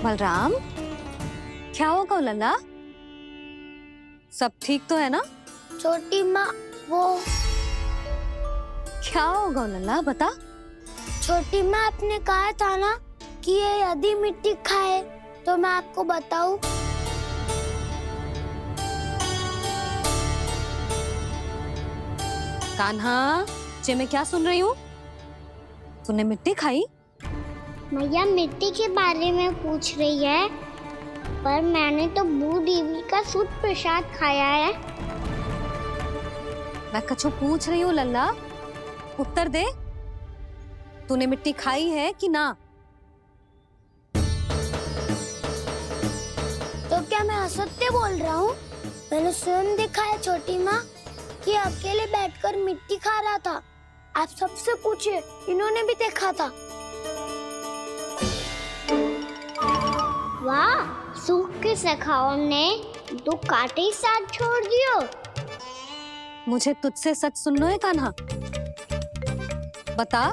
बलराम, क्या होगा लल्ला? सब ठीक तो है ना? छोटी माँ, वो क्या होगा लल्ला, बता। छोटी माँ, आपने कहा था ना कि ये यदि मिट्टी खाए तो मैं आपको बताऊं। कान्हा, जे मैं क्या सुन रही हूँ? तूने मिट्टी खाई? मैया मिट्टी के बारे में पूछ रही है, पर मैंने तो भू देवी का शुद्ध प्रसाद खाया है। मैं कछु पूछ रही हूँ लल्ला, उत्तर दे। तूने मिट्टी खाई है कि ना? तो क्या मैं असत्य बोल रहा हूँ? मैंने स्वयं देखा है छोटी माँ कि अकेले बैठकर मिट्टी खा रहा था। आप सबसे पूछिए, इन्होंने भी देखा था। वाह, सूख के सखाओं ने दो कांटे ही साथ छोड़ दियो। मुझे तुझसे सच सुनना है कान्हा। बता,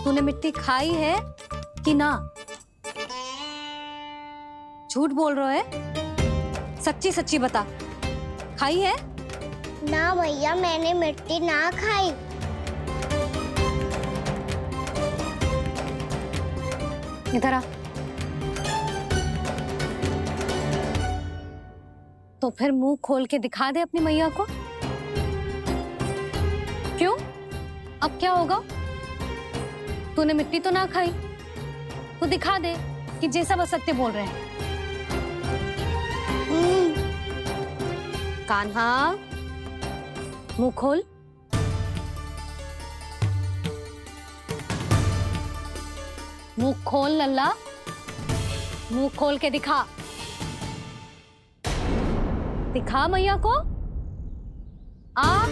तूने मिट्टी खाई है कि ना? झूठ बोल रहा है, सच्ची सच्ची बता, खाई है? ना भैया, मैंने मिट्टी ना खाई। इधर आ। तो फिर मुंह खोल के दिखा दे अपनी मैया को। क्यों? अब क्या होगा? तूने मिट्टी तो ना खाई, तो दिखा दे कि जैसा बस सत्य बोल रहे हैं। कान्हा, मुंह खोल। मुंह खोल लल्ला, मुंह खोल के दिखा। दिखा मैया को। आ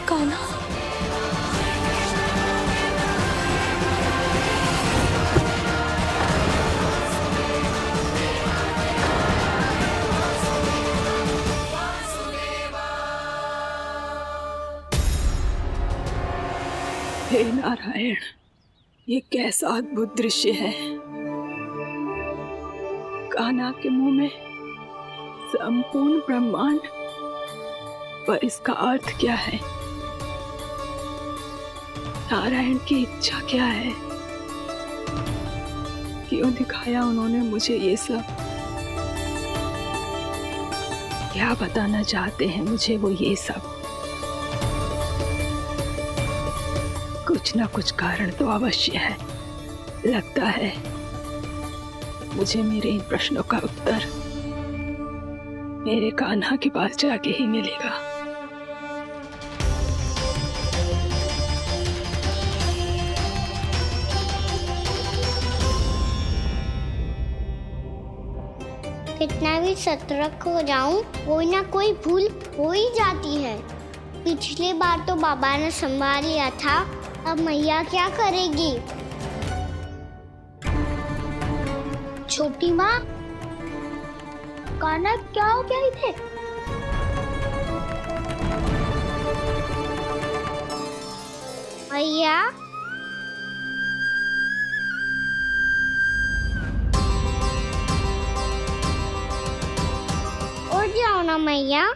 कान्हा, हे नारायण, ये कैसा अद्भुत दृश्य है। कान्हा के मुंह में संपूर्ण ब्रह्मांड, पर इसका अर्थ क्या है? नारायण की इच्छा क्या है? क्यों दिखाया उन्होंने मुझे ये सब? क्या बताना चाहते हैं मुझे वो ये सब? कुछ ना कुछ कारण तो अवश्य है। लगता है मुझे मेरे इन प्रश्नों का उत्तर मेरे कान्हा के पास जाके ही मिलेगा। कितना भी सतर्क हो जाऊं, कोई ना कोई भूल हो ही जाती है। पिछली बार तो बाबा ने संभाल लिया था, अब मैया क्या करेगी? छोटी माँ, कान्हा क्या हो गया इधर? मैया, उठ जाओ ना मैया।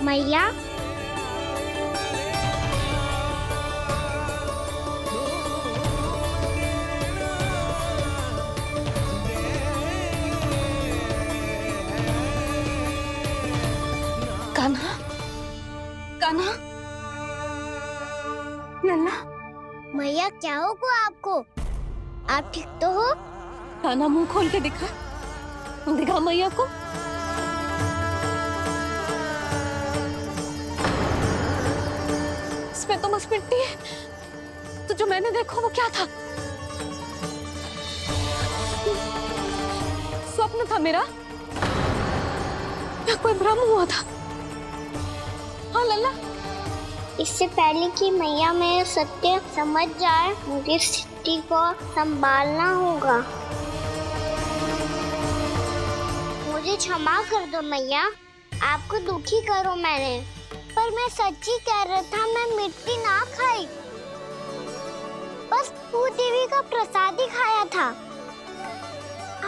मैया, कान्हा, कान्हा, लल्ला, मैया क्या होगा आपको? आप ठीक तो हो? कान्हा मुंह खोल के दिखा, दिखा मैया को। इसमें तो बस मिट्टी है, तो जो मैंने देखा वो क्या था? स्वप्न था मेरा या कोई भ्रम हुआ था? हाँ लल्ला, इससे पहले कि मैया मेरे सत्य समझ जाए, मुझे स्थिति को संभालना होगा। मुझे क्षमा कर दो मैया, आपको दुखी करो मैंने, पर मैं सच्ची कह रहा था, मैं मिट्टी ना खाई, बस भूत देवी का प्रसाद ही खाया था।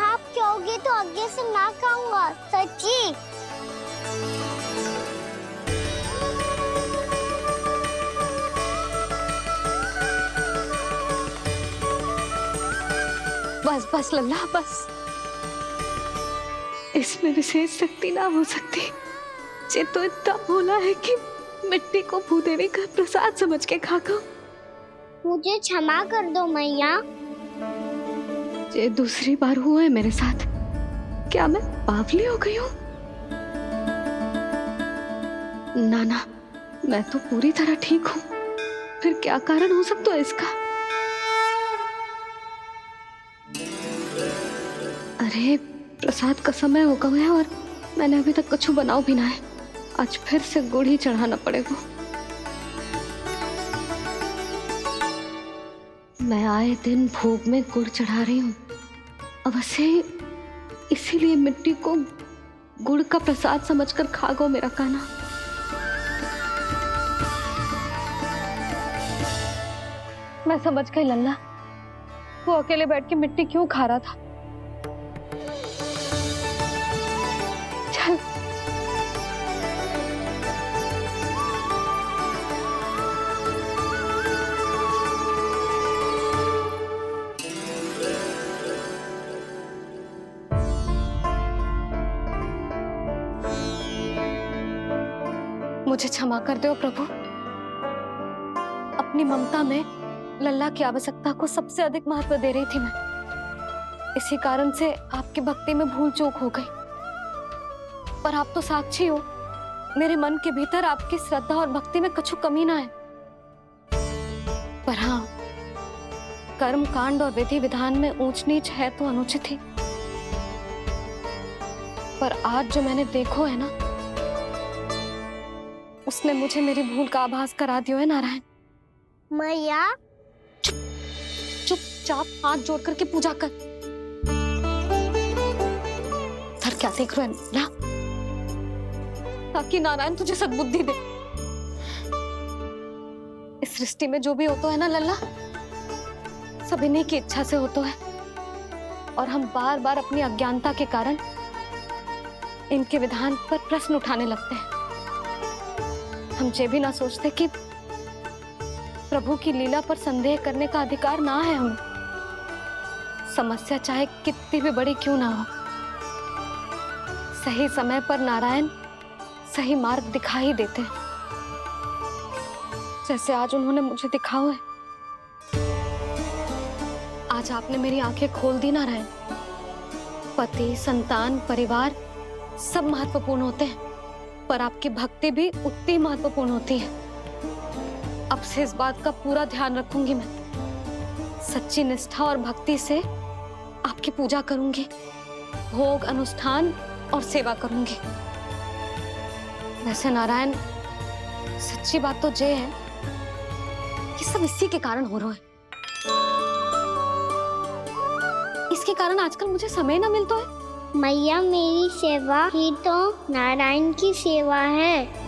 आप कहोगे तो आगे से ना खाऊंगा, सच्ची। बस बस लल्ला, बस। इसमें विशेष शक्ति ना हो सकती। ये तो इतना भोला है कि मिट्टी को भूदेवी का प्रसाद समझ के खागा। मुझे क्षमा कर दो मैया। ये दूसरी बार हुआ है मेरे साथ। क्या मैं बावली हो गई हूँ? ना ना, मैं तो पूरी तरह ठीक हूँ। फिर क्या कारण हो सकता है इसका? अरे प्रसाद का समय हो गया है और मैंने अभी तक कुछ बनाओ भी ना है। आज फिर से गुड़ ही चढ़ाना पड़ेगा। मैं आए दिन भोग में गुड़ चढ़ा रही हूँ, अवश्य इसीलिए मिट्टी को गुड़ का प्रसाद समझकर खा गो मेरा कान्हा। मैं समझ गई लल्ला, वो अकेले बैठ के मिट्टी क्यों खा रहा था। चल मुझे क्षमा कर दो प्रभु। अपनी ममता में लल्ला की आवश्यकता को सबसे अधिक महत्व दे रही थी मैं। इसी कारण से आपकी भक्ति में भूल चूक हो गई। पर आप तो साक्षी हो, मेरे मन के भीतर आपकी श्रद्धा और भक्ति में कछु कमी ना है। पर हाँ, कर्म कांड और विधि विधान में ऊंच नीच है तो अनुचित ही। पर आज जो मैंने देखो है ना, उसने मुझे मेरी भूल का आभास करा दिया है नारायण। मैया, चुपचाप हाथ जोड़ करके पूजा कर। सर क्या देख रहे हैं? ला, ताकि नारायण तुझे सद्बुद्धि दे। इस सृष्टि में जो भी होता है ना लल्ला, सब इन्हीं की इच्छा से होता है। और हम बार बार अपनी अज्ञानता के कारण इनके विधान पर प्रश्न उठाने लगते हैं। हम ये भी ना सोचते कि प्रभु की लीला पर संदेह करने का अधिकार ना है हमें। समस्या चाहे कितनी भी बड़ी क्यों ना हो, सही समय पर नारायण सही मार्ग दिखा ही देते हैं, जैसे आज उन्होंने मुझे दिखाओ है। आज आपने मेरी आंखें खोल दी नारायण। पति, संतान, परिवार सब महत्वपूर्ण होते हैं, पर आपकी भक्ति भी उतनी महत्वपूर्ण होती है। अब से इस बात का पूरा ध्यान रखूंगी मैं। सच्ची निष्ठा और भक्ति से आपकी पूजा करूंगी, भोग, अनुष्ठान और सेवा करूंगी। वैसे नारायण, सच्ची बात तो ये है कि सब इसी के कारण हो रहा है। इसके कारण आजकल मुझे समय ना मिलता है। मैया, मेरी सेवा ही तो नारायण की सेवा है।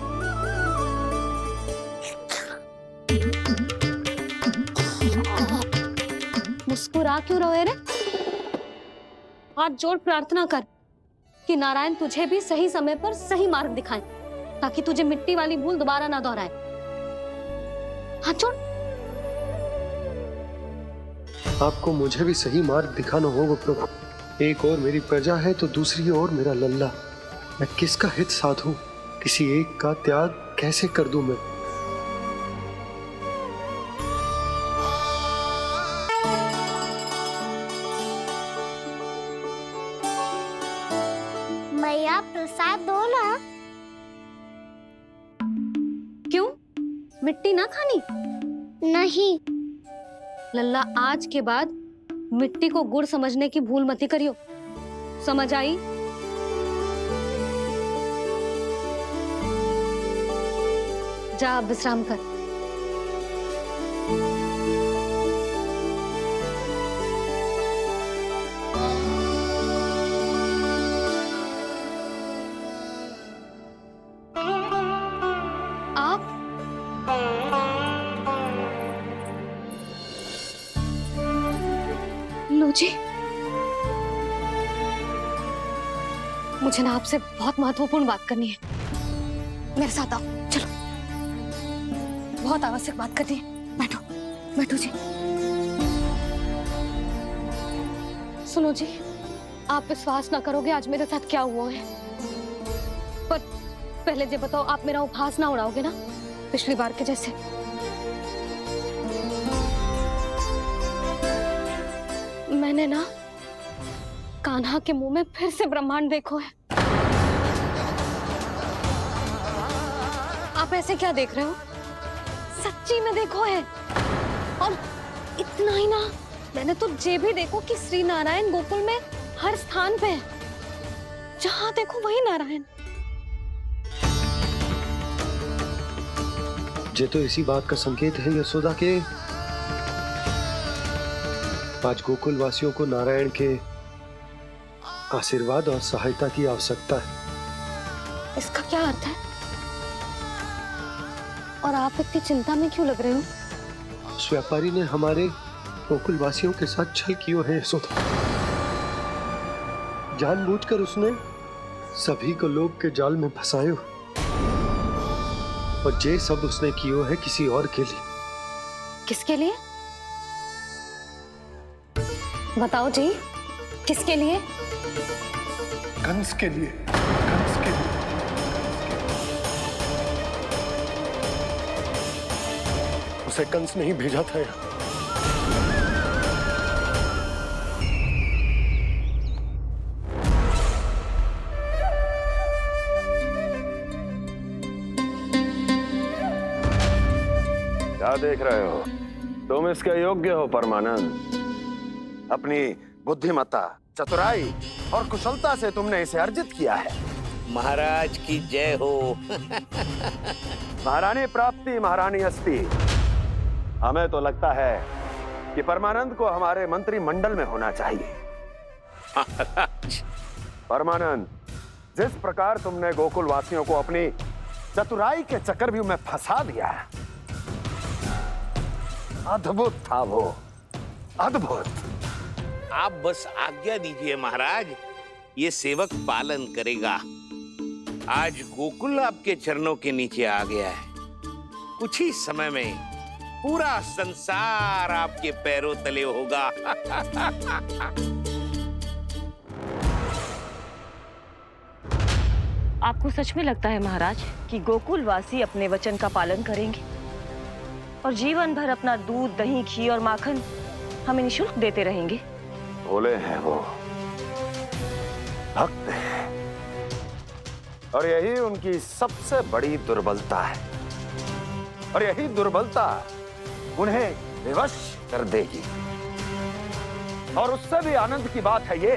मुस्कुरा क्यों रहे रे? हाथ जोड़ प्रार्थना कर कि नारायण तुझे भी सही समय पर सही मार्ग दिखाएं, ताकि तुझे मिट्टी वाली भूल दोबारा ना दोहराए। हाथ जोड़। आपको मुझे भी सही मार्ग दिखाना होगा प्रभु। एक और मेरी प्रजा है तो दूसरी ओर मेरा लल्ला। मैं किसका हित साधूं? किसी एक का त्याग कैसे कर दूं मैं? मैया, प्रसाद दो ना। क्यों? मिट्टी ना खानी? नहीं। लल्ला, आज के बाद मिट्टी को गुड़ समझने की भूल मत करियो। समझ आई? जा अब विश्राम कर। आप लो जी, मुझे ना आपसे बहुत महत्वपूर्ण बात करनी है। मेरे साथ आओ, चलो। बहुत आवश्यक बात करनी है। बैठो, बैठो जी। सुनो जी, आप विश्वास ना करोगे आज मेरे साथ क्या हुआ है। पर पहले ये बताओ, आप मेरा उपहास ना उड़ाओगे ना, पिछली बार के जैसे? मैंने ना कान्हा के मुंह में फिर से ब्रह्मांड देखो है। आप ऐसे क्या देख रहे हो? सच्ची में देखो है। और इतना ही ना, मैंने तो ये भी देखो कि श्री नारायण गोकुल में हर स्थान पे है। जहां देखो वही नारायण। ये तो इसी बात का संकेत है यशोदा के आज गोकुल वासियों को नारायण के आशीर्वाद और सहायता की आवश्यकता है। इसका क्या अर्थ है? और आप इतनी चिंता में क्यों लग रहे हो? उस व्यापारी ने हमारे गोकुल वासियों के साथ छल किया है यशोदा। जानबूझकर उसने सभी को लोभ के जाल में फंसायो, और ये सब उसने किया है किसी और के लिए। किसके लिए? बताओ जी, किसके लिए? कंस के लिए। कंस के लिए। उसे कंस नहीं भेजा था यहाँ। क्या देख रहे हो? तुम इसके योग्य हो परमानंद। अपनी बुद्धिमत्ता, चतुराई और कुशलता से तुमने इसे अर्जित किया है। महाराज की जय हो। महारानी प्राप्ति महारानी अस्ति। हमें तो लगता है कि परमानंद को हमारे मंत्रिमंडल में होना चाहिए। महाराज, परमानंद, जिस प्रकार तुमने गोकुल वासियों को अपनी चतुराई के चक्रव्यूह में फंसा दिया, अद्भुत था वो, अद्भुत। आप बस आज्ञा दीजिए महाराज, ये सेवक पालन करेगा। आज गोकुल आपके चरणों के नीचे आ गया है। कुछ ही समय में पूरा संसार आपके पैरों तले होगा। आपको सच में लगता है महाराज कि गोकुलवासी अपने वचन का पालन करेंगे और जीवन भर अपना दूध, दही, घी और माखन हमें निःशुल्क देते रहेंगे? भोले हैं वो, भक्त हैं, और यही उनकी सबसे बड़ी दुर्बलता है। और यही दुर्बलता उन्हें विवश कर देगी। और उससे भी आनंद की बात है ये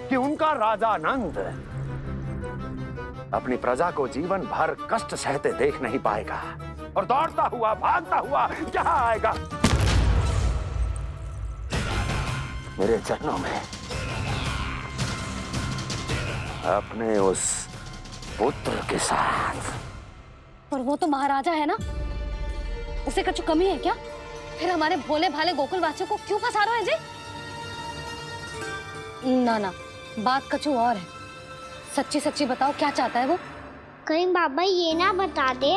कि उनका राजा नंद अपनी प्रजा को जीवन भर कष्ट सहते देख नहीं पाएगा और दौड़ता हुआ, भागता हुआ यहाँ आएगा मेरे चरणों में, अपने उस पुत्र के साथ। पर वो तो महाराजा है ना, उसे कुछ कमी है क्या? फिर हमारे भोले भाले गोकुल वासियों को क्यों फंसा रहे हैं जी? ना ना, बात कछु और है। सच्ची सच्ची बताओ, क्या चाहता है वो? कहीं बाबा ये ना बता दे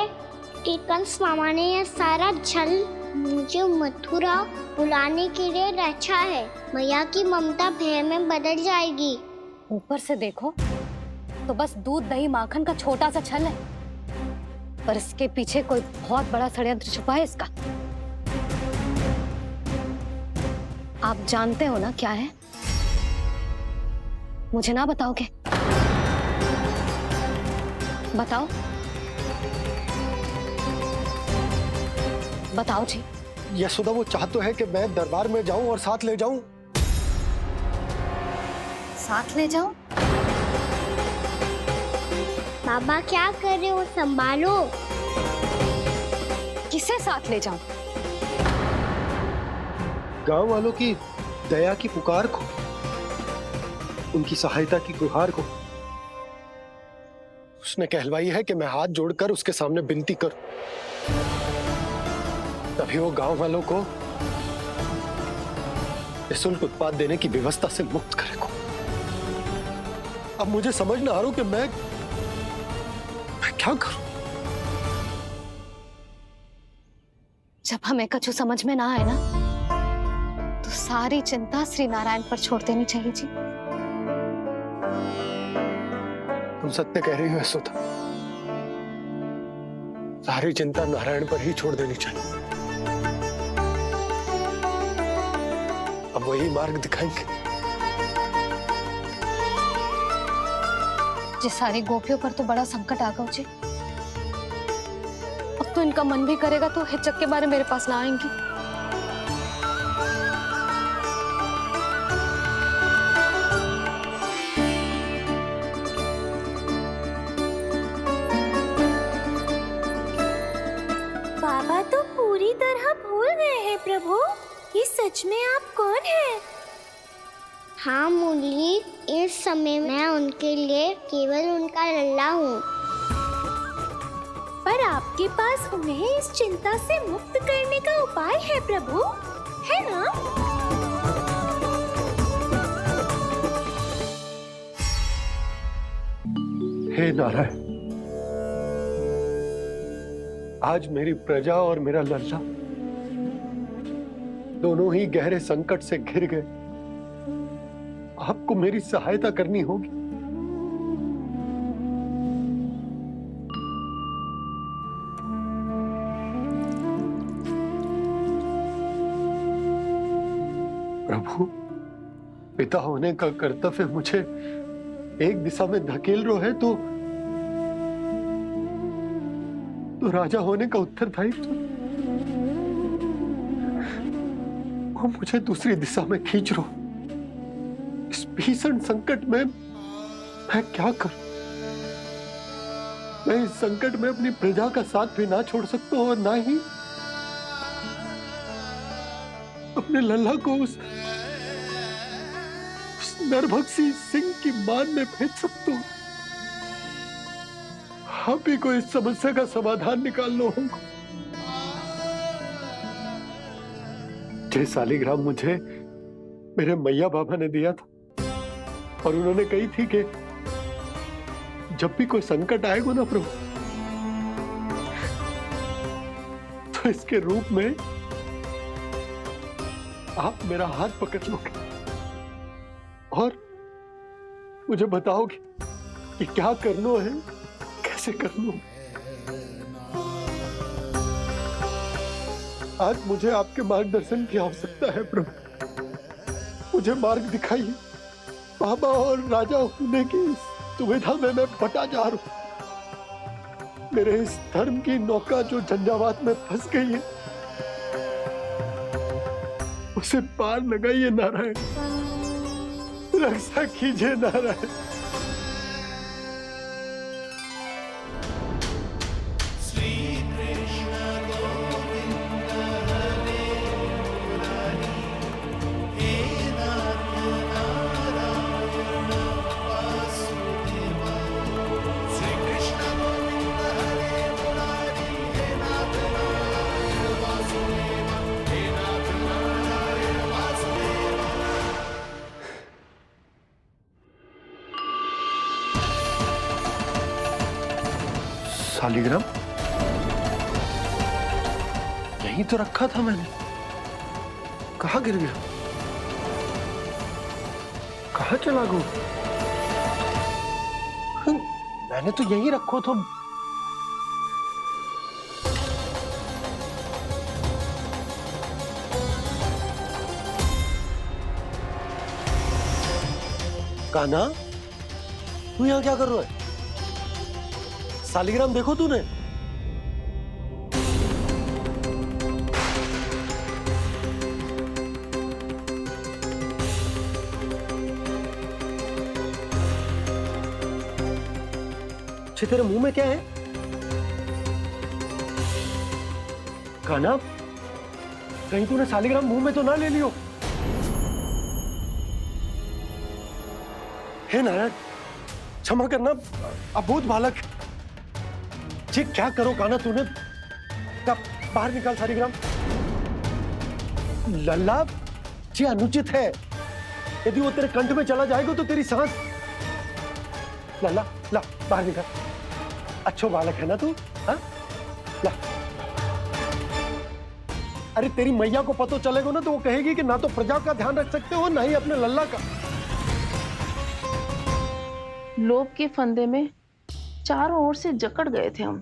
कि कंस मामा ने यह सारा छल मुझे मथुरा बुलाने के लिए रचा है। मैया की ममता भय में बदल जाएगी। ऊपर से देखो तो बस दूध, दही, माखन का छोटा सा छल है, पर इसके पीछे कोई बहुत बड़ा षड्यंत्र छुपा है इसका। आप जानते हो ना क्या है? मुझे ना बताओगे? बताओ बताओ जी। यशोदा, वो चाह तो है कि मैं दरबार में जाऊं और साथ ले जाऊं। साथ ले जाओ? बाबा क्या कर रहे हो, संभालो। किसे साथ ले जाऊं? गांव वालों की दया की पुकार को, उनकी सहायता की गुहार को। उसने कहलवाई है कि मैं हाथ जोड़कर उसके सामने विनती करूं, तभी वो गांव वालों को निःशुल्क उत्पाद देने की व्यवस्था से मुक्त करेगा। अब मुझे समझ ना आ रहा कि मैं क्या करूं। जब हमें कछु समझ में ना आए ना, तो सारी चिंता श्री नारायण पर छोड़ देनी चाहिए जी। तुम सत्य कह रही हो यशोदा, सारी चिंता नारायण पर ही छोड़ देनी चाहिए। अब वही मार्ग दिखाएंगे। जिस सारी गोपियों पर तो बड़ा संकट आ गया जी। अब तो इनका मन भी करेगा तो हिचक के बारे मेरे पास ना आएंगी। बाबा तो पूरी तरह भूल गए हैं प्रभु, ये सच में आप कौन हैं? हाँ मुरली, इस समय मैं उनके लिए केवल उनका लल्ला हूँ। पर आपके पास उन्हें इस चिंता से मुक्त करने का उपाय है प्रभु, है ना? हे नारायण, आज मेरी प्रजा और मेरा लल्ला दोनों ही गहरे संकट से घिर गए। आपको मेरी सहायता करनी होगी। प्रभु, पिता होने का कर्तव्य मुझे एक दिशा में धकेल रहा है तो राजा होने का उत्तरदायित्व वो मुझे दूसरी दिशा में खींच रहा। इस भीषण संकट में मैं क्या करूं? मैं इस संकट में अपनी प्रजा का साथ भी ना छोड़ सकता हूं और ना ही अपने लल्ला को उस नरभक्षी सिंह की मान में भेज सकता हूं। आप ही को इस समस्या का समाधान निकालना होगा। ये शालिग्राम मुझे मेरे मैया बाबा ने दिया था और उन्होंने कही थी कि जब भी कोई संकट आएगा ना प्रभु, तो तो इसके रूप में आप मेरा हाथ पकड़ लोगे और मुझे बताओगे कि क्या करना है, कैसे करना है। आज मुझे आपके मार्गदर्शन की आवश्यकता है प्रभु। मुझे मार्ग दिखाइए। बाबा और राजा होने की इस दुविधा में मैं बटा जा रहा हूं। मेरे इस धर्म की नौका जो झंझावात में फंस गई है, उसे पार लगाइए नारायण, रक्षा कीजिए नारायण। शालिग्राम यहीं तो रखा था मैंने, कहाँ गिर गया, कहाँ चला गया? मैंने तो यहीं रखो तो। कान्हा, तू यहाँ क्या कर रहा है? शालिग्राम देखो तूने? अच्छे, तेरे मुंह में क्या है? कान्हा, कहीं तूने शालिग्राम मुंह में तो ना ले लियो? हे नारायण, क्षमा करना, अबोध बालक। जी क्या करो कान्हा तूने? क्या बाहर निकाल शालिग्राम। लल्ला जी अनुचित है, यदि वो तेरे कंठ में चला जाएगा तो तेरी सांस। लल्ला ला बाहर निकाल। अच्छो बालक है ना तू? हाँ ला। अरे तेरी मैया को पता चलेगा ना तो वो कहेगी कि ना तो प्रजा का ध्यान रख सकते हो ना ही अपने लल्ला का। लोभ के फंदे में चारों ओर से जकड़ गए थे हम।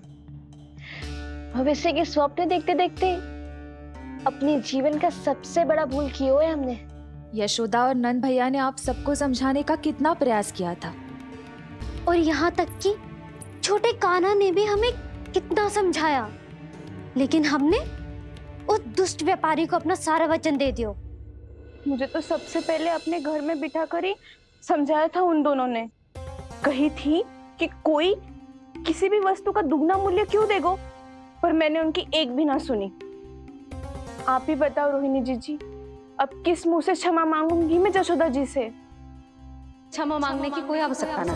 भविष्य के स्वप्न देखते देखते अपने जीवन का सबसे बड़ा भूल किया है हमने। यशोदा और नंद भैया ने आप सबको समझाने का कितना प्रयास किया था, और यहाँ तक कि छोटे कान्हा ने भी हमें कितना समझाया, लेकिन हमने उस दुष्ट व्यापारी को अपना सारा वचन दे दिया। मुझे तो सबसे पहले अपने घर में बिठा कर ही समझाया था उन दोनों ने। कही थी कि कोई किसी भी वस्तु का दुगना मूल्य क्यों देगा, पर मैंने उनकी एक भी ना सुनी। आप ही बताओ रोहिणी जी, अब किस मुंह से क्षमा मांगूंगी मैं जशोदा जी से? क्षमा मांगने की कोई आवश्यकता ना।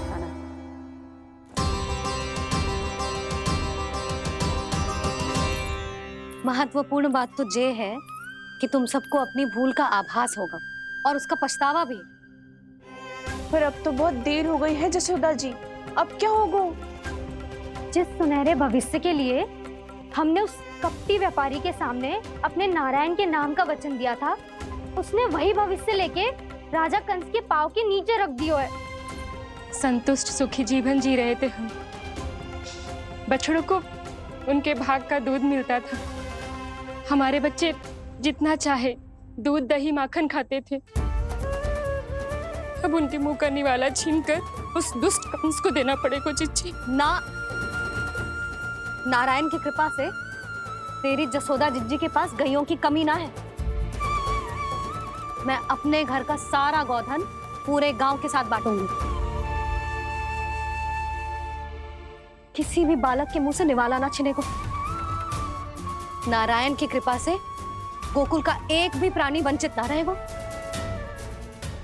महत्वपूर्ण बात तो ये है कि तुम सबको अपनी भूल का आभास होगा और उसका पछतावा भी। पर अब तो बहुत देर हो गई है जशोदा जी, अब क्या होगा? जिस सुनहरे भविष्य के लिए हमने उस कपटी व्यापारी के सामने अपने नारायण के नाम का वचन दिया था, उसने वही भविष्य लेके राजा कंस के पांव के नीचे रख दिया है। संतुष्ट सुखी जीवन जी रहे थे हम। बछड़ों को उनके भाग का दूध मिलता था। हमारे बच्चे जितना चाहे दूध दही माखन खाते थे। अब उनके मुंह का निवाला छीनकर उस दुष्ट कंस को देना पड़ेगा चिच्ची। ना, नारायण की कृपा से तेरी जसोदा जिज्जी के पास गायों की कमी ना है। मैं अपने घर का सारा गोधन पूरे गांव के साथ बांटूंगी। किसी भी बालक के मुंह से निवाला ना छिने को। नारायण की कृपा से गोकुल का एक भी प्राणी वंचित ना रहेगा।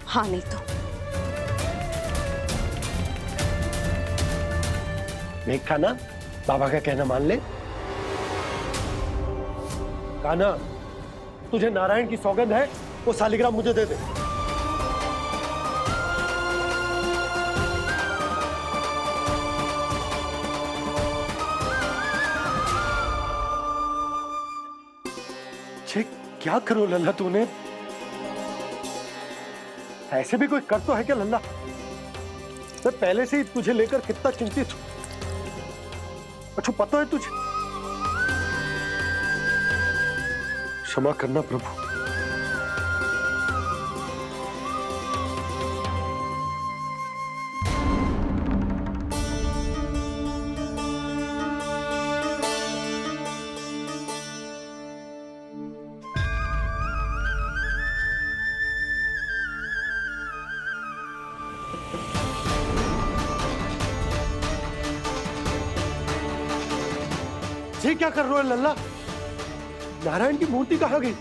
हाँ नहीं तो देख कान्हा, बाबा का कहना मान ले। कान्हा, तुझे नारायण की सौगंध है, वो शालिग्राम मुझे दे दे। ये क्या करो लल्ला तूने? ऐसे भी कोई कर तो है क्या लल्ला? मैं पहले से ही तुझे लेकर कितना चिंतित हूं। अच्छा पता है तुझे? क्षमा करना प्रभु। ये क्या कर रहे हो लल्ला? नारायण की मूर्ति कहाँ गई?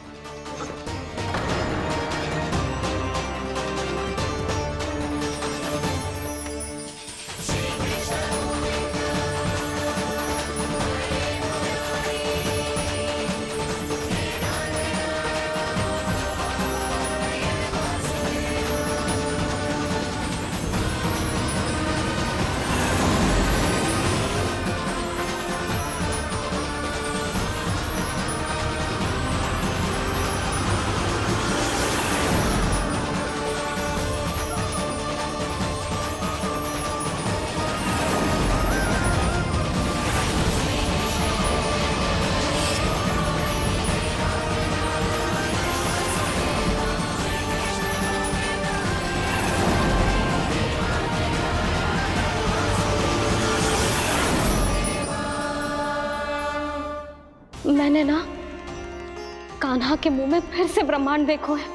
मैंने ना कान्हा के मुंह में फिर से ब्रह्मांड देखो है।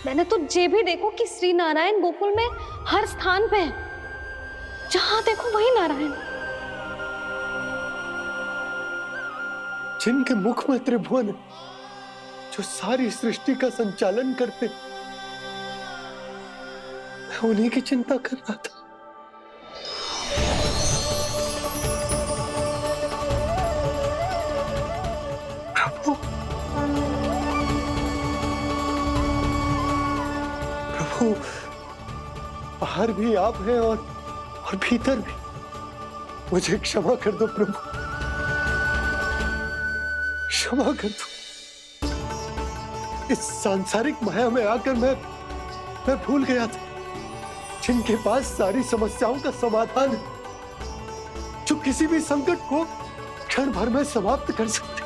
मैंने तो ये भी देखो कि श्री नारायण गोकुल में हर स्थान पे है, जहां देखो वही नारायण। जिनके मुख में त्रिभुवन है, जो सारी सृष्टि का संचालन करते, मैं उन्हीं की चिंता कर रहा था। प्रभु, प्रभु, बाहर भी आप हैं और भीतर भी। मुझे क्षमा कर दो प्रभु, क्षमा कर दो। इस सांसारिक माया में आकर मैं भूल गया था, जिनके पास सारी समस्याओं का समाधान है, जो किसी भी संकट को क्षण भर में समाप्त कर सकते,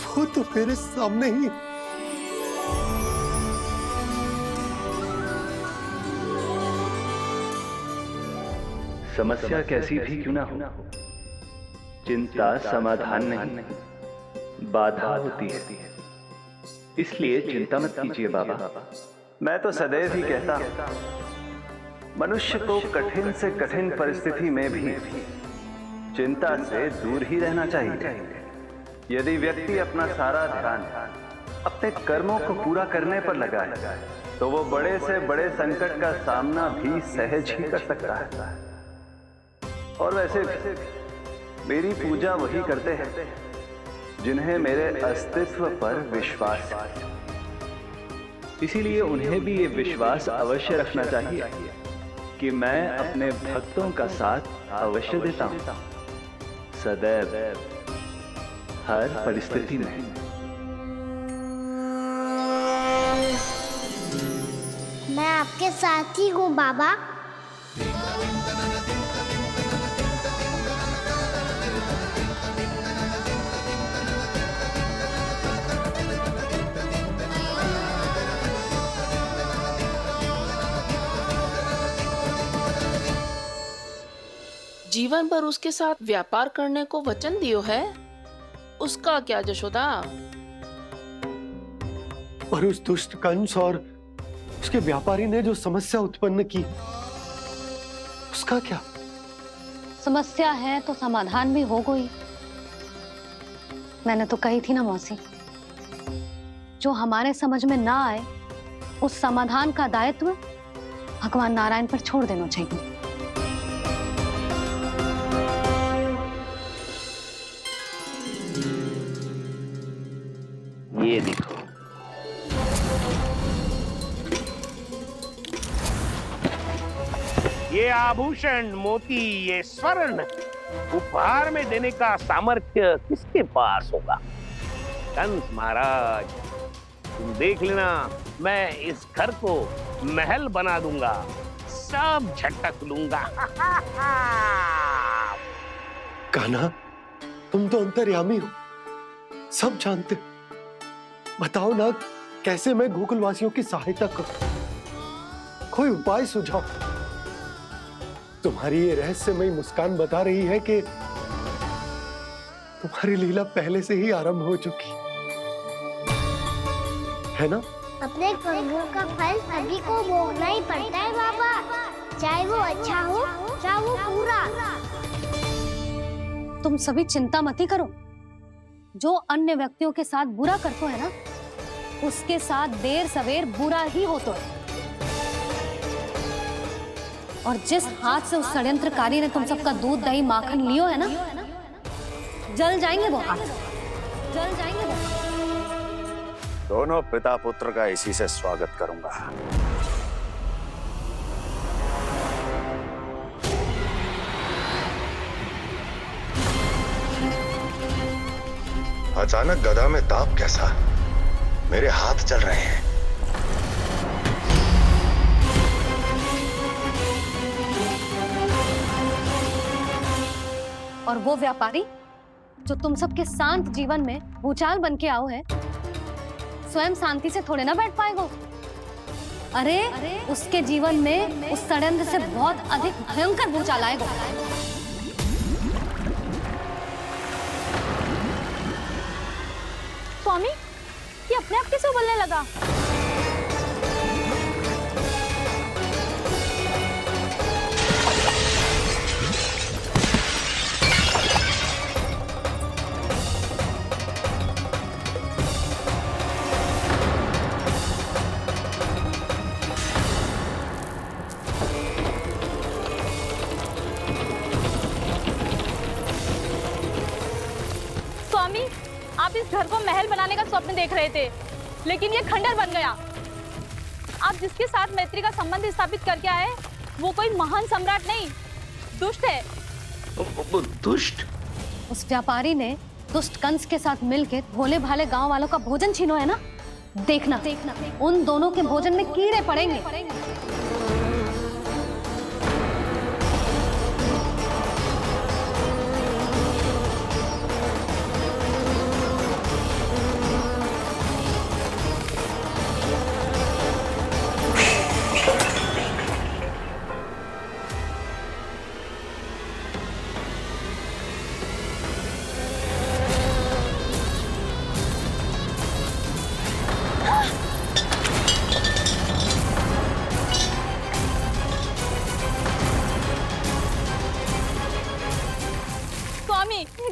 वो तो मेरे सामने ही। समस्या कैसी भी क्यों ना हो, चिंता समाधान नहीं, बाधा होती है। इसलिए चिंता मत कीजिए बाबा। मैं तो सदैव ही कहता हूं, मनुष्य को कठिन से कठिन परिस्थिति में भी चिंता से दूर ही रहना चाहिए। यदि व्यक्ति अपना सारा ध्यान अपने कर्मों को पूरा करने पर लगाए, तो वो बड़े से बड़े संकट का सामना भी सहज ही कर सकता है। और वैसे भी मेरी पूजा वही करते हैं जिन्हें मेरे अस्तित्व पर विश्वास है। इसीलिए उन्हें भी ये विश्वास अवश्य रखना चाहिए कि मैं अपने भक्तों का साथ अवश्य देता हूं, सदैव, हर परिस्थिति में। मैं आपके साथ ही हूँ बाबा। जीवन भर उसके साथ व्यापार करने को वचन दियो है, उसका क्या जशोदा? और उस दुष्ट कंस और उसके व्यापारी ने जो समस्या उत्पन्न की, उसका क्या? समस्या है तो समाधान भी हो गई। मैंने तो कही थी ना मौसी, जो हमारे समझ में ना आए उस समाधान का दायित्व भगवान नारायण पर छोड़ देना चाहिए। ये देखो, ये आभूषण, मोती, ये स्वर्ण उपहार में देने का सामर्थ्य किसके पास होगा? कंस महाराज, तुम देख लेना, मैं इस घर को महल बना दूंगा, सब झटक लूंगा। कान्हा, तुम तो अंतर्यामी हो, सब जानते हो। बताओ ना, कैसे मैं गोकुलवासियों की सहायता करूं? कोई उपाय सुझाओ। तुम्हारी ये रहस्यमयी मुस्कान बता रही है कि तुम्हारी लीला पहले से ही आरंभ हो चुकी है ना? अपने कर्मों का फल सभी को भोगना ही पड़ता है बाबा, चाहे वो अच्छा हो चाहे वो बुरा। तुम सभी चिंता मत ही करो। जो अन्य व्यक्तियों के साथ बुरा करते है ना, उसके साथ देर सवेर बुरा ही होता है। और जिस हाथ से उस षड्यंत्रकारी ने तुम सबका दूध दही माखन लियो है ना, जल जाएंगे वो हाथ, जल जाएंगे वो। दोनों पिता पुत्र का इसी से स्वागत करूंगा। अचानक गदा में ताप कैसा? मेरे हाथ चल रहे हैं। और वो व्यापारी जो तुम सबके शांत जीवन में भूचाल बन के आओ है, स्वयं शांति से थोड़े ना बैठ पाएगा। अरे उसके जीवन में उस षड्यंत्र से बहुत अधिक भयंकर भूचाल आएगा। स्वामी, ये अपने आप कैसे उबलने लगा? आप इस घर को महल बनाने का स्वप्न देख रहे थे, लेकिन ये खंडर बन गया। आप जिसके साथ मैत्री का संबंध स्थापित करके आए, वो कोई महान सम्राट नहीं, दुष्ट है। दुष्ट? उस व्यापारी ने दुष्ट कंस के साथ मिलकर भोले भाले गांव वालों का भोजन छीनो है ना। देखना उन दोनों के भोजन में कीड़े पड़ेंगे।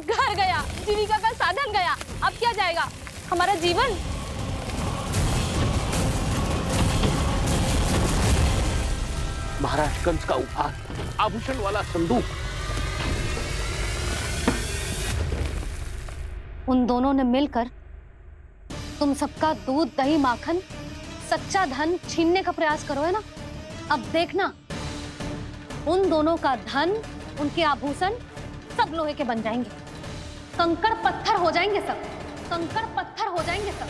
घर गया, जीविका का साधन गया, अब क्या जाएगा हमारा जीवन? महाराज कंस का उपहार, आभूषण वाला संदूक। उन दोनों ने मिलकर तुम सबका दूध दही माखन सच्चा धन छीनने का प्रयास करो है ना। अब देखना उन दोनों का धन, उनके आभूषण सब लोहे के बन जाएंगे, कंकड़ पत्थर हो जाएंगे सब, कंकड़ पत्थर हो जाएंगे सब।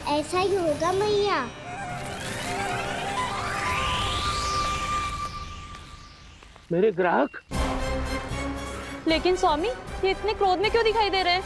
ऐसा ही होगा मैया। मेरे ग्राहक? लेकिन स्वामी, ये इतने क्रोध में क्यों दिखाई दे रहे हैं?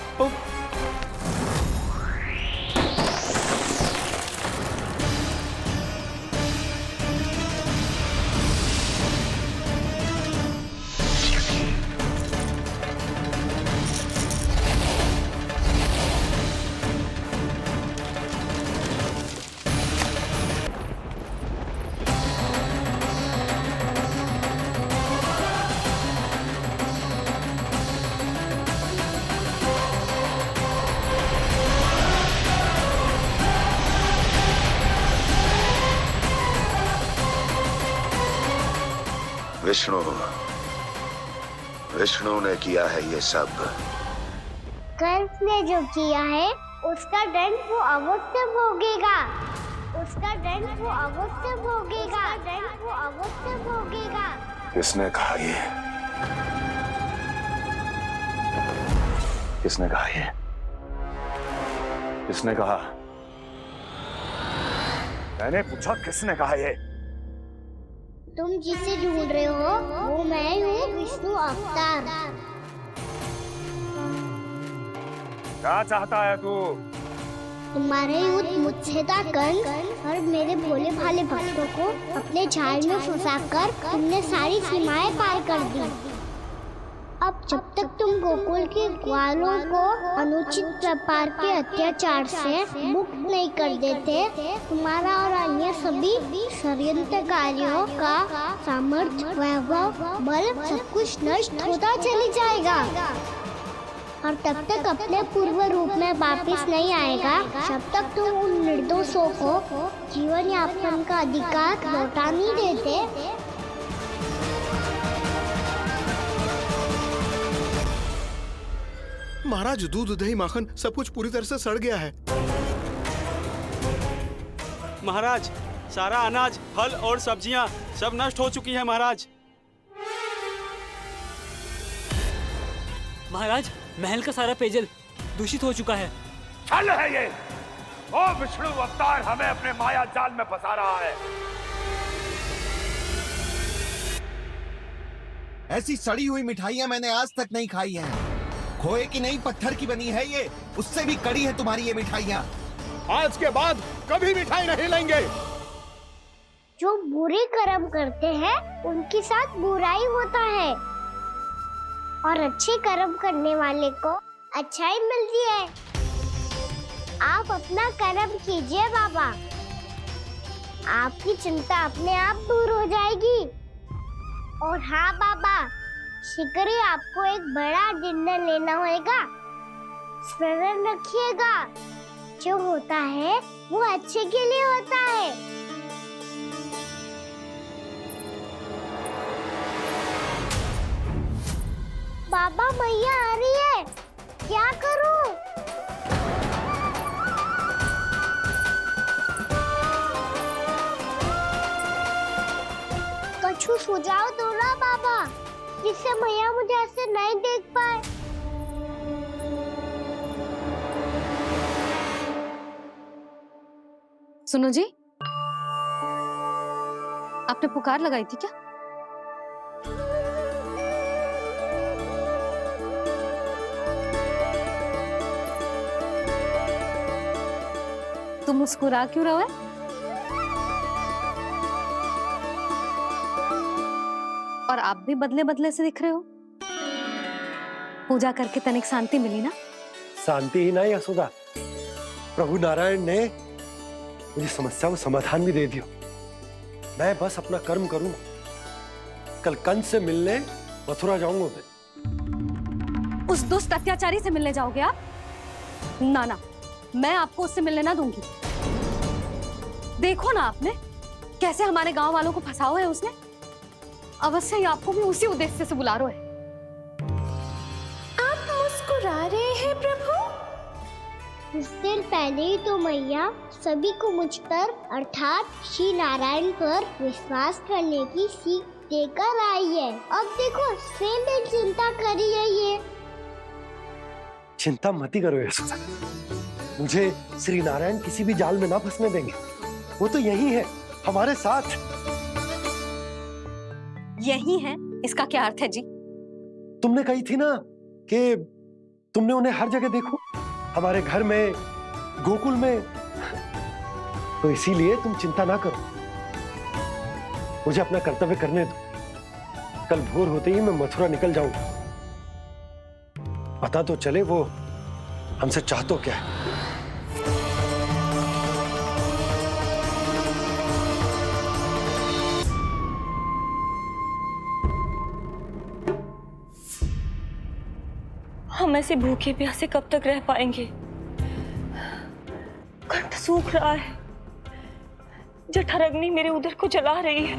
विष्णु ने किया है ये सब। कंस ने जो किया है उसका दंड वो अवश्य भोगेगा, उसका दंड वो अवश्य भोगेगा, दंड वो अवश्य भोगेगा। किसने कहा ये? किसने कहा ये? किसने कहा? मैंने पूछा किसने कहा ये? तुम जिसे ढूंढ रहे हो वो मैं हूँ, विष्णु अवतार। क्या चाहता है तू? तुम्हारे युद्ध मुच्छेदा कंस और मेरे भोले भाले भक्तों को अपने जाल में फंसाकर तुमने सारी सीमाएं पार कर दी। अब जब तक तुम गोकुल के ग्वालों को अनुचित प्रकार के अत्याचार से मुक्त नहीं कर देते, तुम्हारा और अन्य सभी षड्यंत्रकारियों का सामर्थ्य, वैभव, बल सब कुछ नष्ट होता चले जाएगा और तब तक अपने पूर्व रूप में वापस नहीं आएगा जब तक तुम उन निर्दोषों को जीवन यापन का अधिकार लौटा नहीं देते। महाराज, दूध, दही, माखन सब कुछ पूरी तरह से सड़ गया है। महाराज, सारा अनाज, फल और सब्जियां सब नष्ट हो चुकी हैं महाराज। महाराज, महल का सारा पेयजल दूषित हो चुका है। छल है ये। ओ विष्णु अवतार हमें अपने माया जाल में फंसा रहा है। ऐसी सड़ी हुई मिठाइयां मैंने आज तक नहीं खाई हैं। खोए की नहीं, पत्थर की बनी है ये, उससे भी कड़ी है तुम्हारी ये मिठाइयां। आज के बाद कभी मिठाई नहीं लेंगे। जो बुरे कर्म करते हैं उनके साथ बुराई होता है और अच्छे कर्म करने वाले को अच्छाई मिलती है। आप अपना कर्म कीजिए बाबा, आपकी चिंता अपने आप दूर हो जाएगी। और हाँ बाबा, शीघ्र ही आपको एक बड़ा निर्णय लेना होगा। स्मरण रखिएगा, जो होता है वो अच्छे के लिए होता है। बाबा, मैया आ रही है, क्या करूं? कुछ सुझाव दो ना बाबा, जिससे मैया मुझे ऐसे नहीं देख पाए। सुनो जी, आपने पुकार लगाई थी क्या? तुम मुस्कुरा क्यों रहे हो? और आप भी बदले बदले से दिख रहे हो। पूजा करके तनिक शांति मिली ना? शांति ही नहीं यशोदा, प्रभु नारायण ने मुझे समस्या को समाधान भी दे दिया। मैं बस अपना कर्म करूं। कल कंस से मिलने मथुरा जाऊंगा मैं। उस दुष्ट अत्याचारी से मिलने जाओगे आप? ना ना, मैं आपको उससे मिलने ना दूंगी। देखो ना आपने कैसे हमारे गांव वालों को फंसाओ है उसने। अवश्य ही आपको भी उसी उद्देश्य से बुला रहा है। आप मुस्कुरा रहे हैं प्रभु? कुछ देर पहले ही तो मैया सभी को मुझ पर अर्थात श्री नारायण पर विश्वास करने की सीख देकर आई है। अब देखो स्वयं चिंता करी है ये। चिंता मत करो यशोदा, मुझे श्री नारायण किसी भी जाल में ना फंसने देंगे। वो तो यही है हमारे साथ। यही है, इसका क्या अर्थ है जी? तुमने कही थी ना कि तुमने उन्हें हर जगह देखो, हमारे घर में, गोकुल में। तो इसीलिए तुम चिंता ना करो, मुझे अपना कर्तव्य करने दो। कल भोर होते ही मैं मथुरा निकल जाऊंगा। पता तो चले वो हमसे चाहतो क्या है। हम ऐसे भूखे प्यासे कब तक रह पाएंगे? कंठ सूख रहा है, जठराग्नि मेरे उदर को जला रही है।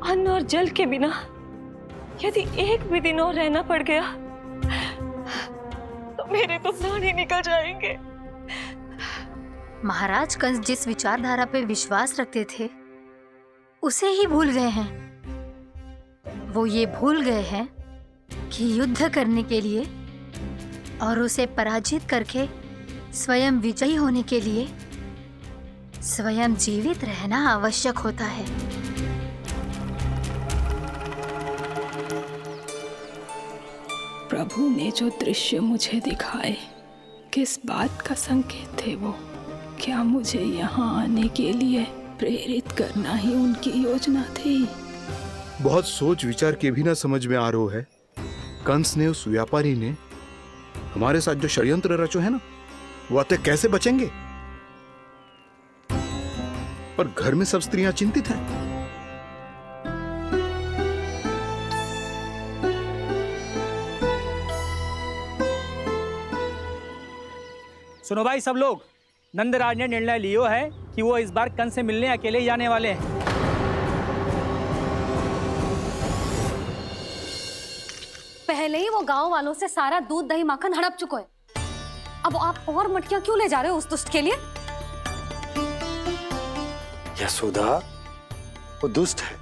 अन्न और जल के बिना यदि एक भी दिन और रहना पड़ गया तो मेरे तो प्राण ही निकल जाएंगे। महाराज कंस जिस विचारधारा पे विश्वास रखते थे उसे ही भूल गए हैं। वो ये भूल गए हैं कि युद्ध करने के लिए और उसे पराजित करके स्वयं विजयी होने के लिए स्वयं जीवित रहना आवश्यक होता है। प्रभु ने जो दृश्य मुझे दिखाए, किस बात का संकेत थे वो? क्या मुझे यहाँ आने के लिए प्रेरित करना ही उनकी योजना थी? बहुत सोच विचार के भी ना समझ में आ रहा है। कंस ने, उस व्यापारी ने हमारे साथ जो षड्यंत्र रचो है ना, वो आते कैसे बचेंगे? पर घर में सब स्त्रियां चिंतित हैं। सुनो भाई सब लोग, नंदराज ने निर्णय लियो है कि वो इस बार कंस से मिलने अकेले ही जाने वाले हैं। पहले ही वो गांव वालों से सारा दूध दही माखन हड़प चुका है। अब आप और मटकियां क्यों ले जा रहे हो उस दुष्ट के लिए? यशोदा, वो दुष्ट है,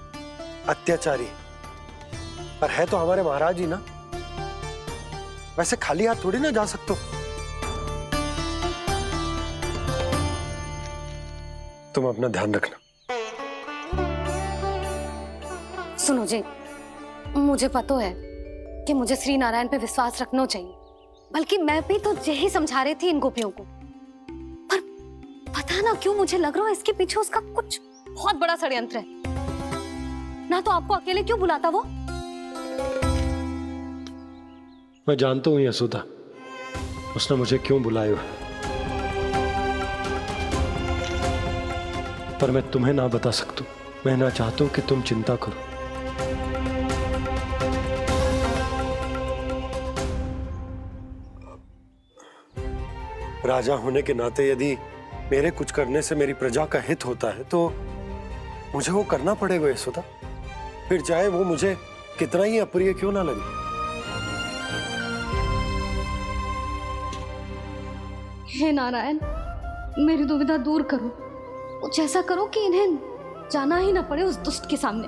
अत्याचारी, पर है तो हमारे महाराज ही ना। वैसे खाली हाथ थोड़ी ना जा सकते हो। तुम अपना ध्यान रखना। सुनो जी, मुझे पता है कि मुझे श्री नारायण पे विश्वास रखना चाहिए, बल्कि मैं भी तो यही समझा रही थी इन गोपियों को। पर पता ना क्यों मुझे लग रहा है इसके पीछे उसका कुछ बहुत बड़ा षड्यंत्र है। ना तो आपको अकेले क्यों बुलाता वो? मैं जानता हूं यशोदा, उसने मुझे क्यों बुलाया है, पर मैं तुम्हें ना बता सकता। मैं ना चाहता हूं कि तुम चिंता करो। राजा होने के नाते यदि मेरे कुछ करने से मेरी प्रजा का हित होता है तो मुझे वो करना पड़ेगा यशोदा, फिर चाहे वो मुझे कितना ही अप्रिय क्यों ना लगे। हे नारायण, मेरी दुविधा दूर करो। कुछ ऐसा करो कि इन्हें जाना ही ना पड़े उस दुष्ट के सामने।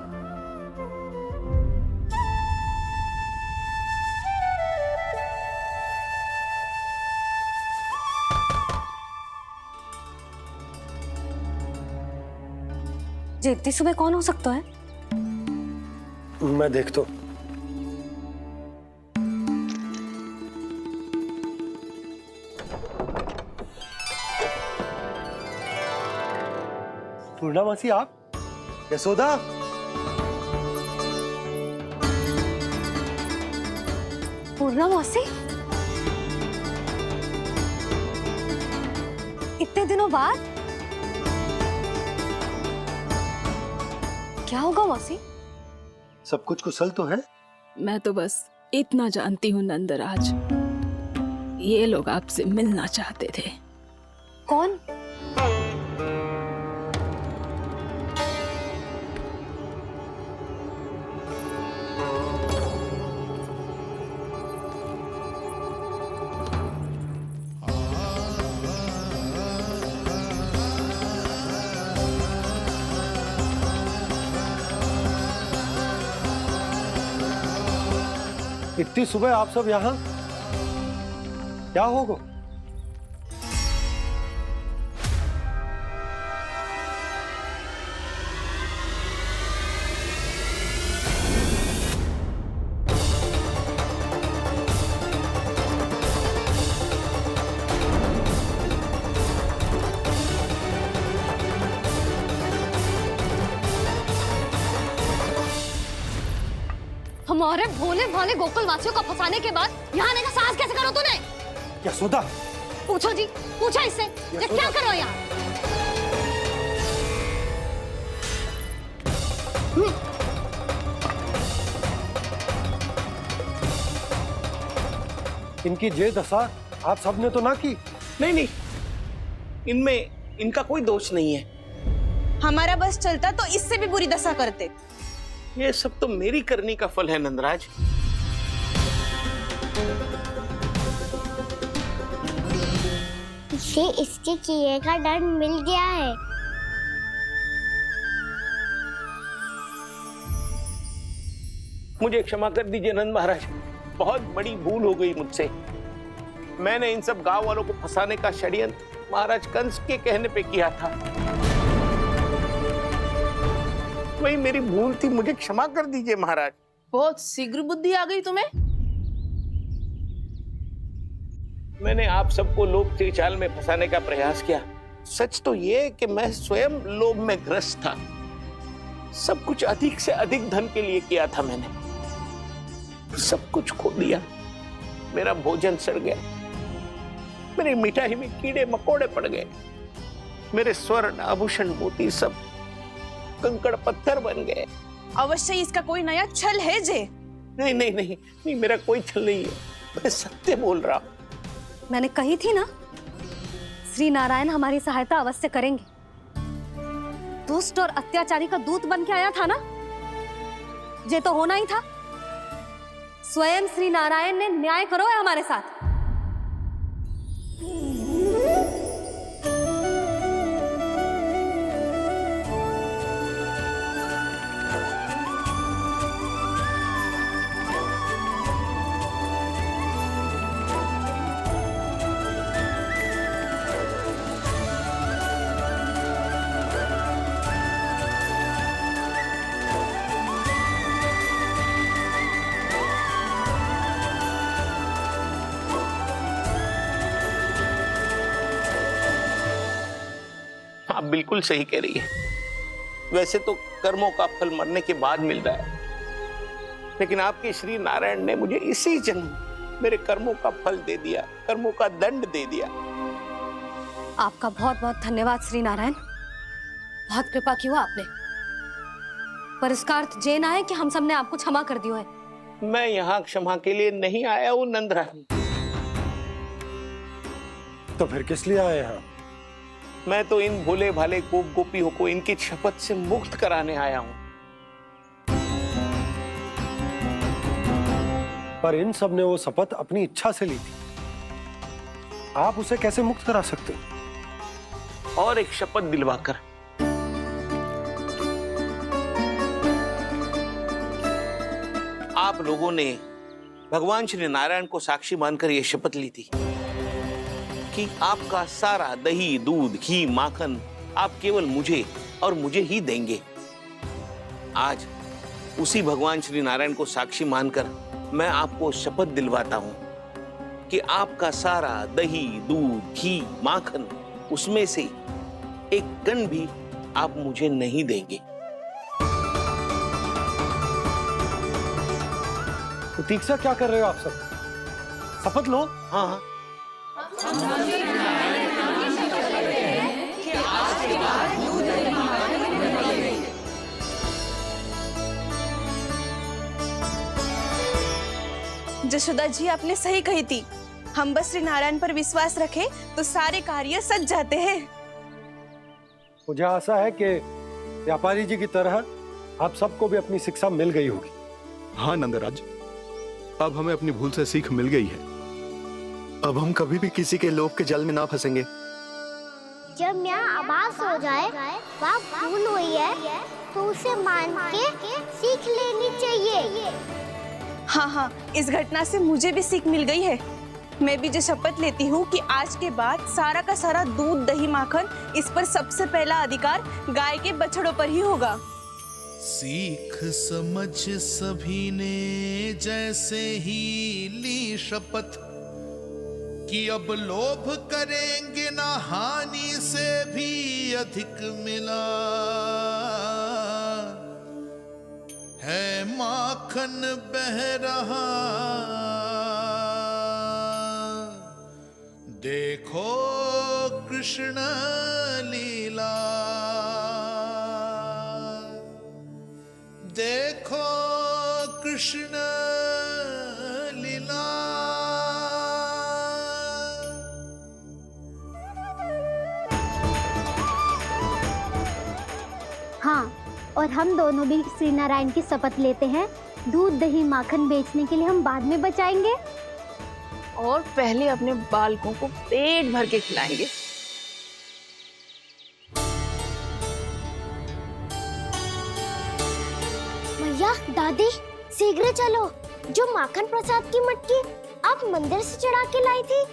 जी इतनी सुबह कौन हो सकता है? मैं देखता हूं। पूर्णामासी, आप? यशोदा, पूर्णामासी, इतने दिनों बाद? क्या होगा मौसी? सब कुछ कुशल तो है? मैं तो बस इतना जानती हूँ नंदराज, ये लोग आपसे मिलना चाहते थे। कौन? इतनी सुबह आप सब यहाँ? क्या होगा? हमारे भोले भाले गोकुल वासियों को फंसाने के बाद यहाँ आने का साहस कैसे करो तूने? यशोदा, पूछो जी, पूछो इससे, ये क्या करो यहाँ? इनकी ये दशा आप सबने तो ना की? नहीं नहीं, इनमें इनका कोई दोष नहीं है। हमारा बस चलता तो इससे भी बुरी दशा करते। ये सब तो मेरी करनी का फल है नंदराज। इसे इसके किए का दंड मिल गया है। मुझे क्षमा कर दीजिए नंद महाराज, बहुत बड़ी भूल हो गई मुझसे। मैंने इन सब गांव वालों को फंसाने का षड्यंत्र महाराज कंस के कहने पे किया था। वही मेरी भूल थी, मुझे क्षमा कर दीजिए महाराज। बहुत शीघ्र बुद्धि आ गई तुम्हें। मैंने आप सबको लोभ के जाल में फंसाने का प्रयास किया। सच तो ये कि मैं स्वयं लोभ में ग्रस्त था। सब कुछ अधिक से अधिक धन के लिए किया था मैंने। सब कुछ खो दिया। मेरा भोजन सड़ गया, मेरी मिठाई में कीड़े मकोड़े पड़ गए, मेरे स्वर्ण आभूषण मोती सब कंकड़ पत्थर बन गए। अवश्य इसका कोई नया छल है जे। नहीं नहीं नहीं नहीं, मेरा कोई छल नहीं है, मैं सत्य बोल रहा हूं। मैंने कही थी ना, श्री नारायण हमारी सहायता अवश्य करेंगे। दुष्ट और अत्याचारी का दूत बन के आया था ना, ये तो होना ही था। स्वयं श्री नारायण ने न्याय करो है हमारे साथ। आप बिल्कुल सही कह रही है। वैसे तो कर्मों का फल मरने के बाद मिल रहा है, लेकिन आपके श्री नारायण ने मुझे इसी जन्म मेरे कर्मों का फल दे दिया, कर्मों का दंड दे दिया। आपका बहुत बहुत धन्यवाद श्री नारायण, बहुत कृपा की हो आपने। पर इसका अर्थ ये ना है कि हम सबने आपको क्षमा कर दियो है। मैं यहाँ क्षमा के लिए नहीं आया हूँ नंदरानी। तो फिर किस लिए आए हैं? मैं तो इन भोले भाले गोप गोपियों को इनकी शपथ से मुक्त कराने आया हूं। पर इन सब ने वो शपथ अपनी इच्छा से ली थी, आप उसे कैसे मुक्त करा सकते? और एक शपथ दिलवाकर। आप लोगों ने भगवान श्री नारायण को साक्षी मानकर यह शपथ ली थी कि आपका सारा दही, दूध, घी, माखन आप केवल मुझे और मुझे ही देंगे। आज उसी भगवान श्री नारायण को साक्षी मानकर मैं आपको शपथ दिलवाता हूं कि आपका सारा दही, दूध, घी, माखन उसमें से एक कण भी आप मुझे नहीं देंगे। प्रतीक्षा क्या कर रहे हो आप सब? शपथ लो। हाँ जशोदा जी, आपने सही कही थी। हम बस श्री नारायण पर विश्वास रखें तो सारे कार्य सज जाते हैं। मुझे आशा है कि व्यापारी जी की तरह आप सबको भी अपनी शिक्षा मिल गई होगी। हाँ नंदराज, अब हमें अपनी भूल से सीख मिल गई है। अब हम कभी भी किसी के लोभ के जल में ना फंसेंगे। जब यहाँ आभास हो जाए वहाँ भूल हुई है तो उसे मान के सीख लेनी चाहिए। हाँ हाँ, इस घटना से मुझे भी सीख मिल गई है। मैं भी जो शपथ लेती हूँ कि आज के बाद सारा का सारा दूध, दही, माखन इस पर सबसे पहला अधिकार गाय के बछड़ों पर ही होगा। सीख समझ सभी ने जैसे ही ली शपथ कि अब लोभ करेंगे ना हानि से भी अधिक मिला है, माखन बह रहा देखो कृष्ण लीला, देखो कृष्ण लीला। हाँ, और हम दोनों भी श्री नारायण की शपथ लेते हैं, दूध, दही, माखन बेचने के लिए हम बाद में बचाएंगे और पहले अपने बालकों को पेट भर के खिलाएंगे। भैया, दादी, शीघ्र चलो। जो माखन प्रसाद की मटकी आप मंदिर से चढ़ा के लाई थी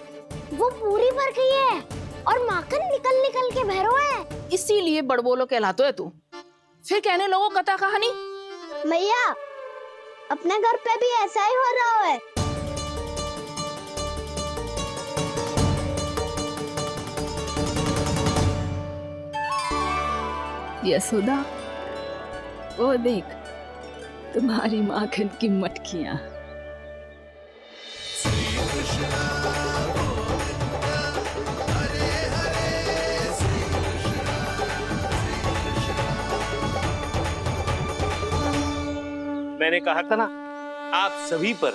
वो पूरी भर गई है और माखन निकल निकल के भरो है। इसीलिए बड़बोलो कहलाते है तू। फिर कहने लोगों कथा कहानी। मैया, अपने घर पे भी ऐसा ही हो रहा है। यशोदा, वो देख तुम्हारी माखन की मटकियां। मैंने कहा था ना, आप सभी पर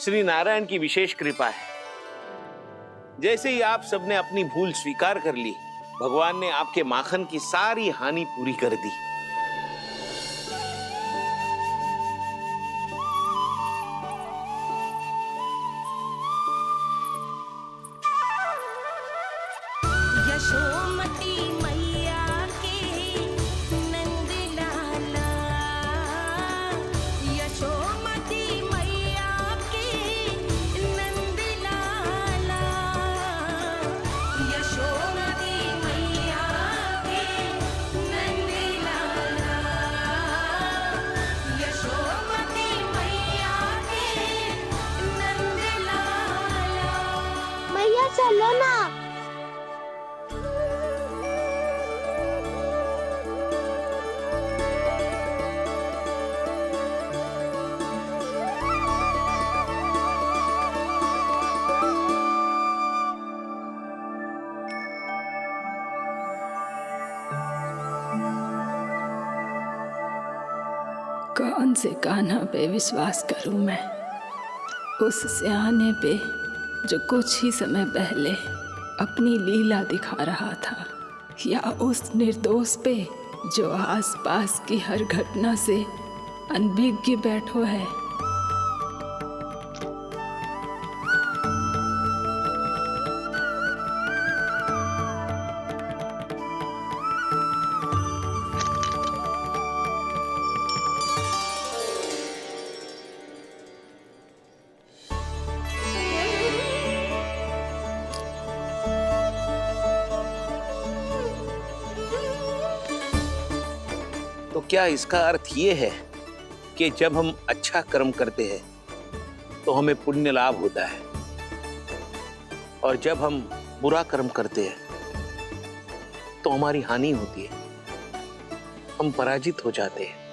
श्री नारायण की विशेष कृपा है। जैसे ही आप सबने अपनी भूल स्वीकार कर ली, भगवान ने आपके माखन की सारी हानि पूरी कर दी। यशोमती मैया के नंद लाला, यशोमती मैया के नंद लाला, यशोमती मैया के नंद लाला, यशोमती मैया के नंद लाला। मैया चलो ना। कौन से कान्हा पे विश्वास करूं मैं? उस सियाने पे जो कुछ ही समय पहले अपनी लीला दिखा रहा था, या उस निर्दोष पे जो आसपास की हर घटना से अनभिज्ञ बैठो है। तो क्या इसका अर्थ ये है कि जब हम अच्छा कर्म करते हैं तो हमें पुण्य लाभ होता है, और जब हम बुरा कर्म करते हैं तो हमारी हानि होती है, हम पराजित हो जाते हैं?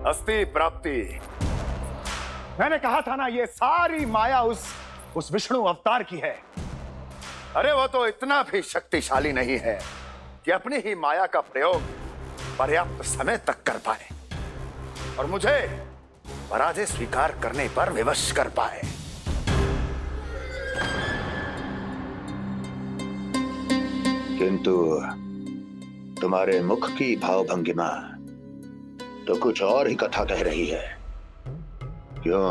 अस्ति प्राप्ति। मैंने कहा था ना, ये सारी माया उस विष्णु अवतार की है। अरे वो तो इतना भी शक्तिशाली नहीं है कि अपनी ही माया का प्रयोग पर्याप्त समय तक कर पाए और मुझे पराजय स्वीकार करने पर विवश कर पाए। किंतु तुम्हारे मुख की भावभंगिमा तो कुछ और ही कथा कह रही है। क्यों?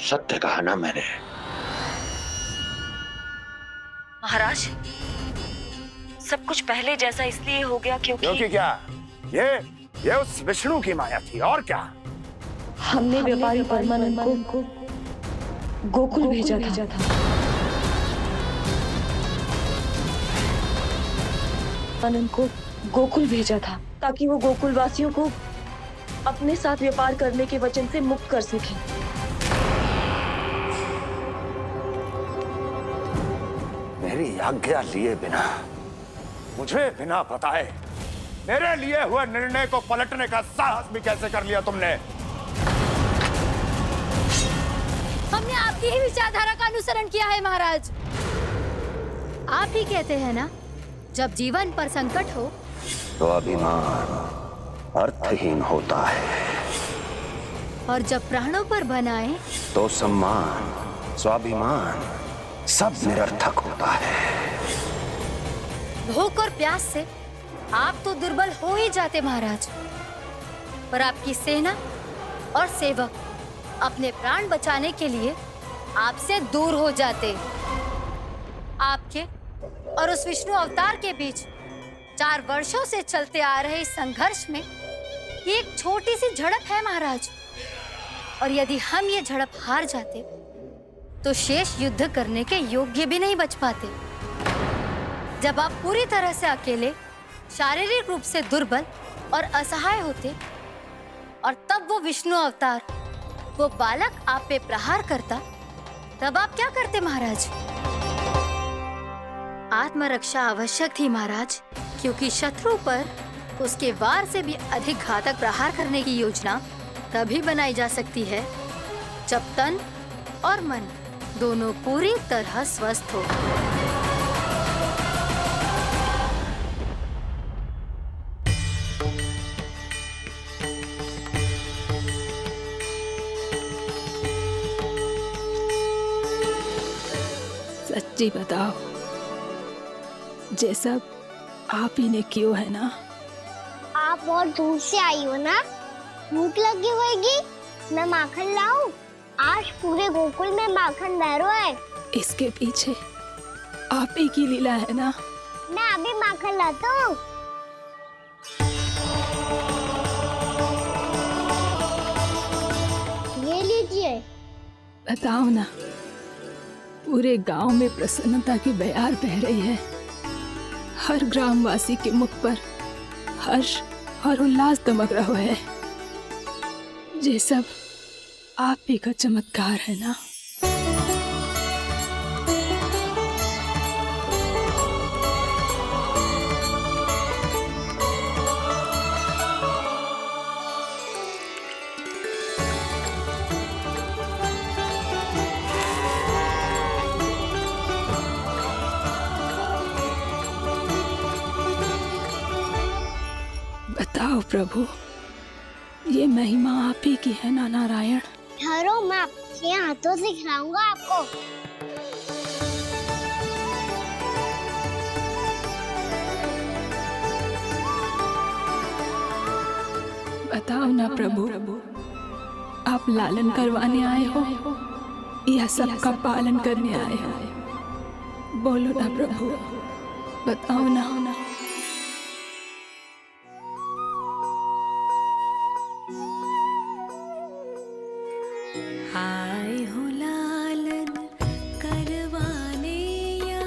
सत्य कहा ना मैंने। महाराज, सब कुछ पहले जैसा इसलिए हो गया क्योंकि क्या? ये उस विष्णु की माया थी, और क्या? हमने व्यापारी परमानंद को गोकुल भेजा था। आनंद को गोकुल भेजा था ताकि वो गोकुल वासियों को अपने साथ व्यापार करने के वचन से मुक्त कर सके। मेरी आज्ञा लिए बिना, मुझे बिना बताए मेरे लिए हुए निर्णय को पलटने का साहस भी कैसे कर लिया तुमने? हमने आपकी ही विचारधारा का अनुसरण किया है महाराज। आप ही कहते हैं ना, जब जीवन पर संकट हो तो अभिमान अर्थहीन होता है। और जब प्राणों पर बनाए तो सम्मान, स्वाभिमान सब निरर्थक होता है। भूख और प्यास से आप तो दुर्बल हो ही जाते महाराज, पर आपकी सेना और सेवक अपने प्राण बचाने के लिए आपसे दूर हो जाते। आपके और उस विष्णु अवतार के बीच 4 वर्षों से चलते आ रहे इस संघर्ष में ये एक छोटी सी झड़प है महाराज, और यदि हम ये झड़प हार जाते तो शेष युद्ध करने के योग्य भी नहीं बच पाते। जब आप पूरी तरह से अकेले, शारीरिक रूप से दुर्बल और असहाय होते, और तब वो विष्णु अवतार, वो बालक आप पे प्रहार करता, तब आप क्या करते महाराज? आत्मरक्षा आवश्यक थी महाराज, क्योंकि शत्रु पर उसके वार से भी अधिक घातक प्रहार करने की योजना तभी बनाई जा सकती है जब तन और मन दोनों पूरी तरह स्वस्थ हो। सच्ची बताओ, ये सब आप ही ने क्यों है ना? आप बहुत दूर से आई हो ना, भूख लगी होगी। मैं माखन लाऊं? आज पूरे गोकुल में माखन बह रहा है। इसके पीछे आप ही की लीला है ना? मैं अभी माखन लाता हूँ। ये लीजिए। बताओ ना, पूरे गांव में प्रसन्नता की बयार बह रही है। हर ग्रामवासी के मुख पर हर्ष और उल्लास दमक रहा है। ये सब आप ही का चमत्कार है ना? बताओ प्रभु, ये महिमा आप ही की है ना नारायण? ठहरो, मैं आपके हाथों से खिलाऊंगा आपको। बताओ ना प्रभु, आप लालन करवाने आए हो या सबका पालन करने आए हो? बोलो ना प्रभु, बताओ ना। आए हो लालन करवाने या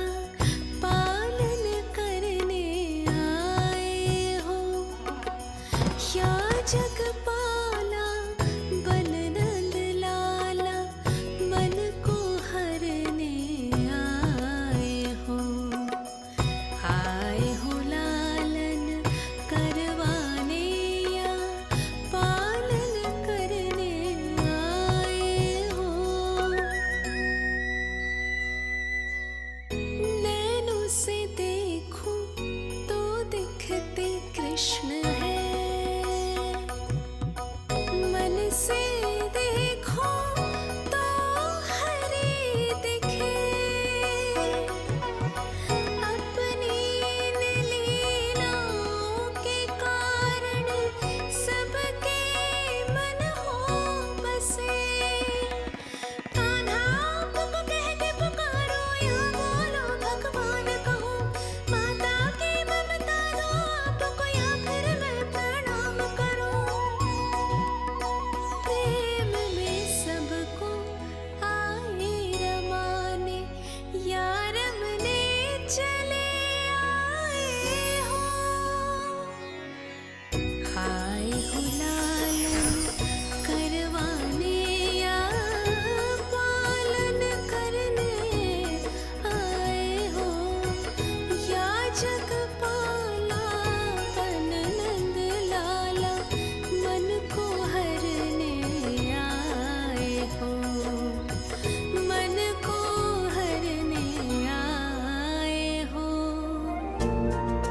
पालन करने आए हो, या जगपाला बन नंद लाला मन को हरने आए हो। आए हो लालन करवाने या पालन करने आए हो। नैनों से देखूं तो दिखते कृष्ण